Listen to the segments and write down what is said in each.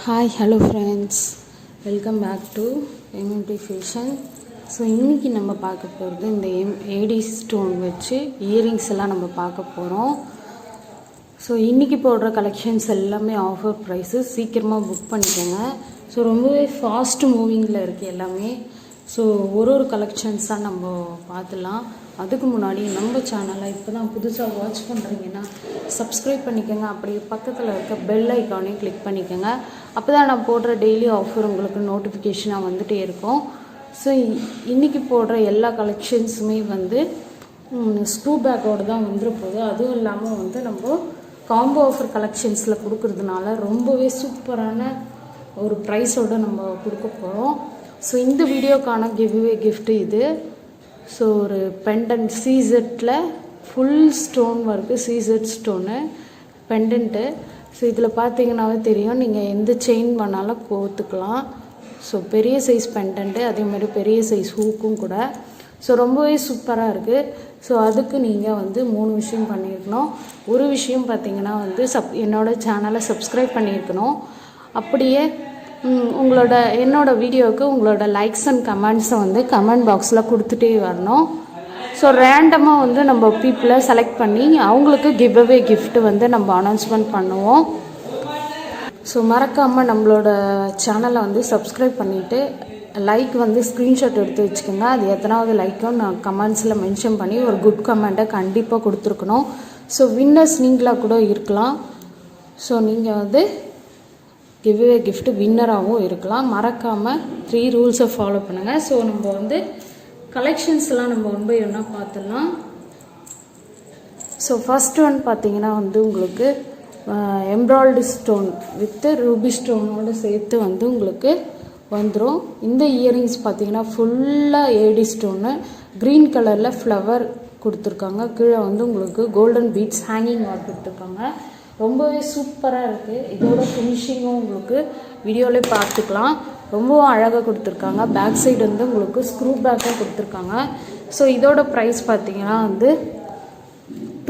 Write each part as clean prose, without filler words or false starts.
Hi, hello friends. Welcome back to MMT Fashion. So இன்றைக்கி நம்ம பார்க்க போகிறது இந்த ஏடி ஸ்டோன் வச்சு இயரிங்ஸ் எல்லாம் நம்ம பார்க்க போகிறோம். ஸோ இன்றைக்கி போடுற கலெக்ஷன்ஸ் எல்லாமே ஆஃபர் ப்ரைஸு, சீக்கிரமாக புக் பண்ணிக்கோங்க. ஸோ ரொம்பவே ஃபாஸ்ட் மூவிங்கில் இருக்குது எல்லாமே. ஸோ ஒரு கலெக்ஷன்ஸ் தான் நம்ம பார்த்துலாம். அதுக்கு முன்னாடி நம்ம சேனலை இப்போ தான் புதுசாக வாட்ச் பண்ணுறீங்கன்னா சப்ஸ்கிரைப் பண்ணிக்கோங்க. அப்படியே பக்கத்தில் இருக்க பெல் ஐக்கானையும் கிளிக் பண்ணிக்கோங்க. அப்போ தான் நான் போடுற டெய்லி ஆஃபர் உங்களுக்கு நோட்டிஃபிகேஷனாக வந்துகிட்டே இருக்கும். ஸோ இன்றைக்கி போடுற எல்லா கலெக்ஷன்ஸுமே ஸ்க்ரூ பேக்கோடு தான் வந்துருப்போகுது. அதுவும் இல்லாமல் நம்ம காம்போ ஆஃபர் கலெக்ஷன்ஸில் கொடுக்கறதுனால ரொம்பவே சூப்பரான ஒரு ப்ரைஸோடு நம்ம கொடுக்க போகிறோம். ஸோ இந்த வீடியோக்கான கிவ்வே கிஃப்ட்டு இது. ஸோ ஒரு பெண்டன்ட் சீசெட்டில் full stone work, CZ set stone pendant. So இதில் பார்த்தீங்கன்னாவே தெரியும், நீங்கள் எந்த செயின் பண்ணாலும் கோத்துக்கலாம். ஸோ பெரிய சைஸ் பெண்டன்ட்டு, அதேமாதிரி பெரிய சைஸ் ஹூக்கும் கூட. ஸோ ரொம்பவே சூப்பராக இருக்குது. ஸோ அதுக்கு நீங்கள் 3 விஷயம் பண்ணியிருக்கணும். ஒரு விஷயம் பார்த்தீங்கன்னா என்னோடய சேனலை சப்ஸ்கிரைப் பண்ணியிருக்கணும். அப்படியே என்னோடய வீடியோவுக்கு உங்களோட லைக்ஸ் அண்ட் கமெண்ட்ஸை கமெண்ட் பாக்ஸில் கொடுத்துட்டே வரணும். ஸோ ரேண்டமாக நம்ம பீப்புளை செலக்ட் பண்ணி அவங்களுக்கு கிவ் அவே கிஃப்ட்டு நம்ம அனௌன்ஸ்மெண்ட் பண்ணுவோம். ஸோ மறக்காமல் நம்மளோட சேனலை சப்ஸ்கிரைப் பண்ணிவிட்டு லைக் ஸ்க்ரீன்ஷாட் எடுத்து வச்சுக்கோங்க. அது எத்தனாவது லைக்கும் நான் கமெண்ட்ஸில் மென்ஷன் பண்ணி ஒரு குட் கமெண்ட்டை கண்டிப்பாக கொடுத்துருக்கணும். ஸோ வின்னர்ஸ் நீங்களாக கூட இருக்கலாம். ஸோ நீங்கள் கிவ்வே கிஃப்ட் வின்னராகவும் இருக்கலாம். மறக்காமல் 3 ரூல்ஸை ஃபாலோ பண்ணுங்கள். ஸோ நம்ம கலெக்ஷன்ஸ்லாம் நம்ம ஒன் பை ஒன்னாக பார்த்துடலாம். ஸோ ஃபஸ்ட் ஒன் பார்த்தீங்கன்னா உங்களுக்கு எம்ப்ராய்டு ஸ்டோன் வித் ரூபி ஸ்டோனோடு சேர்த்து உங்களுக்கு வந்துடும். இந்த இயரிங்ஸ் பார்த்தீங்கன்னா ஃபுல்லாக ஏடி ஸ்டோனு, க்ரீன் கலரில் ஃப்ளவர் கொடுத்துருக்காங்க. கீழே உங்களுக்கு கோல்டன் பீட்ஸ் ஹேங்கிங் ஒர்க் கொடுத்துருக்காங்க. ரொம்பவே சூப்பராக இருக்குது. இதோட ஃபினிஷிங்கும் உங்களுக்கு வீடியோவிலே பார்த்துக்கலாம். ரொம்பவும் அழகாக கொடுத்துருக்காங்க. பேக் சைடு உங்களுக்கு ஸ்க்ரூ பேக்காக கொடுத்துருக்காங்க. ஸோ இதோட ப்ரைஸ் பார்த்தீங்கன்னா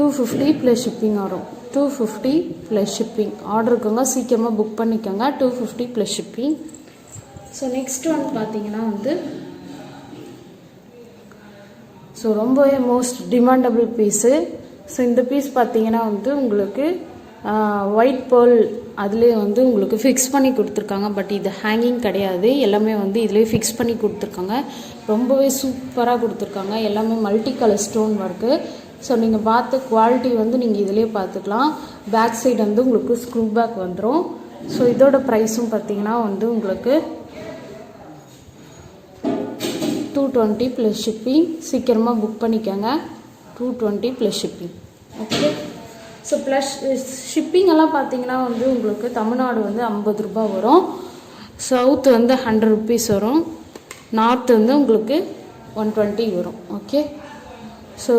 250 ப்ளஸ் ஷிப்பிங் வரும். 250 ப்ளஸ் ஷிப்பிங். ஆர்டர் இருக்குங்க, சீக்கிரமாக புக் பண்ணிக்கோங்க. 250 plus shipping. So next one பார்த்தீங்கன்னா ஸோ ரொம்பவே மோஸ்ட் டிமாண்டபிள் பீஸு. ஸோ இந்த பீஸ் பார்த்தீங்கன்னா உங்களுக்கு ஒயிட் பேர்ல் அதுலேயே உங்களுக்கு ஃபிக்ஸ் பண்ணி கொடுத்துருக்காங்க. பட் இது ஹேங்கிங் கிடையாது, எல்லாமே இதுலேயே ஃபிக்ஸ் பண்ணி கொடுத்துருக்காங்க. ரொம்பவே சூப்பராக கொடுத்துருக்காங்க. எல்லாமே multi colour stone work. So நீங்கள் பார்த்த குவாலிட்டி நீங்கள் இதிலே பார்த்துக்கலாம். பேக் சைடு உங்களுக்கு ஸ்க்ரூ பேக் வந்துடும். ஸோ இதோட ப்ரைஸும் பார்த்தீங்கன்னா உங்களுக்கு 220 ப்ளஸ் ஷிப்பிங். சீக்கிரமாக புக் பண்ணிக்கோங்க. 220 plus shipping. Okay. So plus shipping எல்லாம் பார்த்தீங்கன்னா உங்களுக்கு தமிழ்நாடு 50 ரூபா வரும், சவுத் 100 ருபீஸ் வரும், நார்த் உங்களுக்கு 120 வரும். ஓகே. ஸோ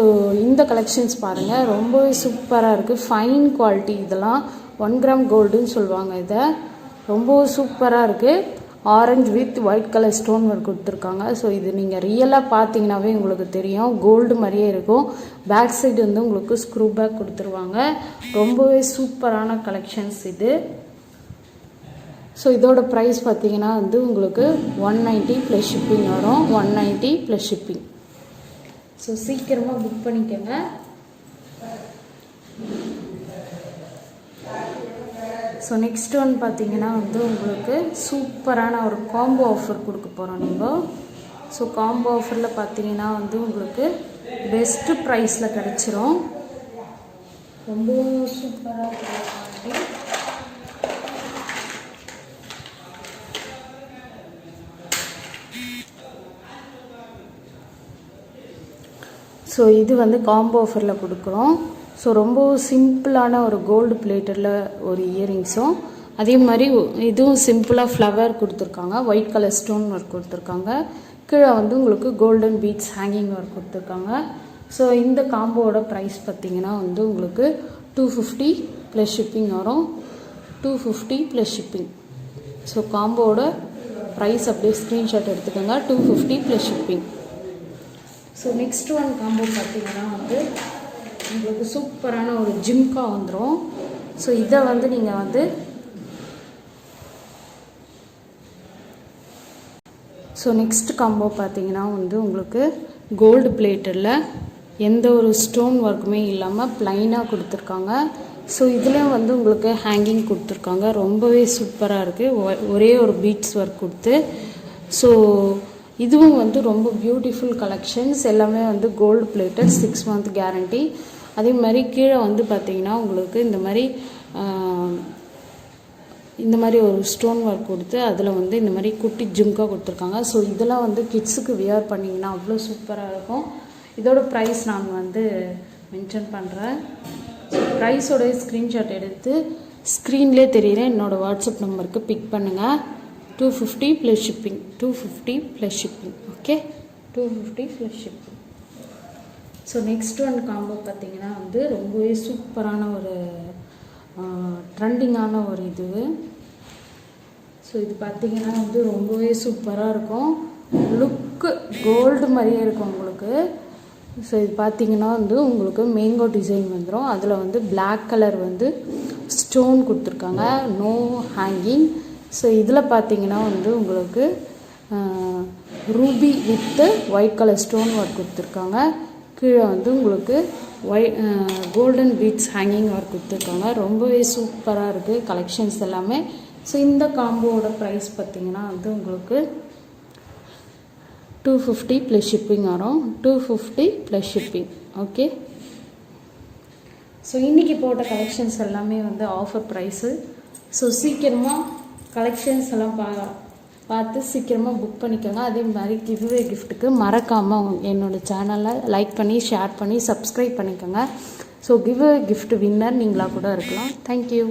இந்த கலெக்ஷன்ஸ் பாருங்கள், ரொம்பவே சூப்பராக இருக்குது. Fine quality. இதெல்லாம் 1 கிராம் கோல்டுன்னு சொல்லுவாங்க. இதை ரொம்பவும் சூப்பராக இருக்குது. Orange with white colour stone work கொடுத்துருக்காங்க. ஸோ இது நீங்கள் ரியலாக பார்த்தீங்கன்னாவே உங்களுக்கு தெரியும், கோல்டு மாதிரியே இருக்கும். பேக் சைடு உங்களுக்கு ஸ்க்ரூ பேக் கொடுத்துருவாங்க. ரொம்பவே சூப்பரான கலெக்ஷன்ஸ் இது. ஸோ இதோட ப்ரைஸ் பார்த்தீங்கன்னா உங்களுக்கு 190 ப்ளஸ் ஷிப்பிங் வரும். 190 ப்ளஸ் ஷிப்பிங். ஸோ சீக்கிரமாக புக் பண்ணிக்கோங்க. ஸோ நெக்ஸ்ட் ஒன் பார்த்தீங்கன்னா உங்களுக்கு சூப்பரான ஒரு காம்போ ஆஃபர் கொடுக்க போகிறோம் நம்ம. ஸோ காம்போ ஆஃபரில் பார்த்தீங்கன்னா உங்களுக்கு பெஸ்ட்டு ப்ரைஸில் கிடச்சிரும். ரொம்ப சூப்பராக இருக்குது. ஸோ இது காம்போ ஆஃபரில் கொடுக்குறோம். ஸோ ரொம்ப சிம்பிளான ஒரு கோல்டு பிளேட்டரில் ஒரு இயரிங்ஸும், அதே மாதிரி இதுவும் சிம்பிளாக ஃப்ளவர் கொடுத்துருக்காங்க. ஒயிட் கலர் ஸ்டோன் ஒர்க் கொடுத்துருக்காங்க. கீழே உங்களுக்கு கோல்டன் பீட்ஸ் ஹேங்கிங் ஒர்க் கொடுத்துருக்காங்க. ஸோ இந்த காம்போவோட ப்ரைஸ் பார்த்தீங்கன்னா உங்களுக்கு 250 ப்ளஸ் ஷிப்பிங் வரும். 250 ப்ளஸ் ஷிப்பிங். ஸோ காம்போவோட ப்ரைஸ் அப்படியே ஸ்க்ரீன்ஷாட் எடுத்துக்கோங்க. 250 plus shipping. So next one combo பார்த்தீங்கன்னா உங்களுக்கு சூப்பரான ஒரு ஜிம்கா வந்துடும். ஸோ இதை நீங்கள் ஸோ நெக்ஸ்ட் காம்போ பார்த்தீங்கன்னா வந்து உங்களுக்கு கோல்டு பிளேட்டடில் எந்த ஒரு ஸ்டோன் ஒர்க்குமே இல்லாமல் ப்ளைனாக கொடுத்துருக்காங்க. ஸோ இதுலேயும் வந்து உங்களுக்கு ஹேங்கிங் கொடுத்துருக்காங்க. ரொம்பவே சூப்பராக இருக்குது. ஒரே ஒரு பீட்ஸ் ஒர்க் கொடுத்து. ஸோ இதுவும் வந்து ரொம்ப பியூட்டிஃபுல் கலெக்ஷன்ஸ். எல்லாமே வந்து கோல்டு பிளேட்டட், 6 month கேரண்டி. அதே மாதிரி கீழே வந்து பார்த்திங்கன்னா உங்களுக்கு இந்த மாதிரி ஒரு ஸ்டோன் ஒர்க் கொடுத்து அதில் வந்து இந்த மாதிரி குட்டி ஜிம்கா கொடுத்துருக்காங்க. ஸோ இதெல்லாம் வந்து கிட்ஸுக்கு வியர் பண்ணிங்கன்னா அவ்வளோ சூப்பராக இருக்கும். இதோட ப்ரைஸ் நான் வந்து மென்ஷன் பண்ணுறேன். ஸோ ப்ரைஸோடைய ஸ்க்ரீன்ஷாட் எடுத்து ஸ்க்ரீன்லேயே தெரியுற என்னோடய வாட்ஸ்அப் நம்பருக்கு பிக் பண்ணுங்கள். 250 + shipping. 250 + shipping. Okay, 250 + shipping. So next one combo பார்த்திங்கன்னா வந்து ரொம்பவே சூப்பரான ஒரு ட்ரெண்டிங்கான ஒரு இது. ஸோ இது பார்த்திங்கன்னா வந்து ரொம்பவே சூப்பராக இருக்கும். லுக்கு கோல்டு மாதிரியே இருக்கும் உங்களுக்கு. ஸோ இது பார்த்திங்கன்னா வந்து உங்களுக்கு மேங்கோ டிசைன் வந்துடும். அதில் வந்து பிளாக் கலர் வந்து ஸ்டோன் கொடுத்துருக்காங்க, நோ ஹேங்கிங். ஸோ இதில் பார்த்திங்கன்னா வந்து உங்களுக்கு Ruby with white colour stone work கொடுத்துருக்காங்க. கீழே வந்து உங்களுக்கு கோல்டன் பீட்ஸ் ஹேங்கிங் ஒர்க் கொடுத்துருக்காங்க. ரொம்பவே சூப்பராக இருக்குது கலெக்ஷன்ஸ் எல்லாமே. ஸோ இந்த காம்போவோட ப்ரைஸ் பார்த்திங்கன்னா வந்து உங்களுக்கு 250 + ஷிப்பிங் வரும். 250 + ஷிப்பிங். ஓகே. ஸோ இன்றைக்கி போட்ட கலெக்ஷன்ஸ் எல்லாமே வந்து ஆஃபர் ப்ரைஸு. ஸோ சீக்கிரமாக கலெக்ஷன்ஸ் எல்லாம் பார்த்து சீக்கிரமாக புக் பண்ணிக்கோங்க. அதே மாதிரி கிவ்வே கிஃப்ட்டுக்கு மறக்காமல் என்னோடய சேனலை லைக் பண்ணி, ஷேர் பண்ணி, சப்ஸ்கிரைப் பண்ணிக்கோங்க. ஸோ கிவ்வே கிஃப்ட் வின்னர் நீங்களாக கூட இருக்கலாம். தேங்க்யூ.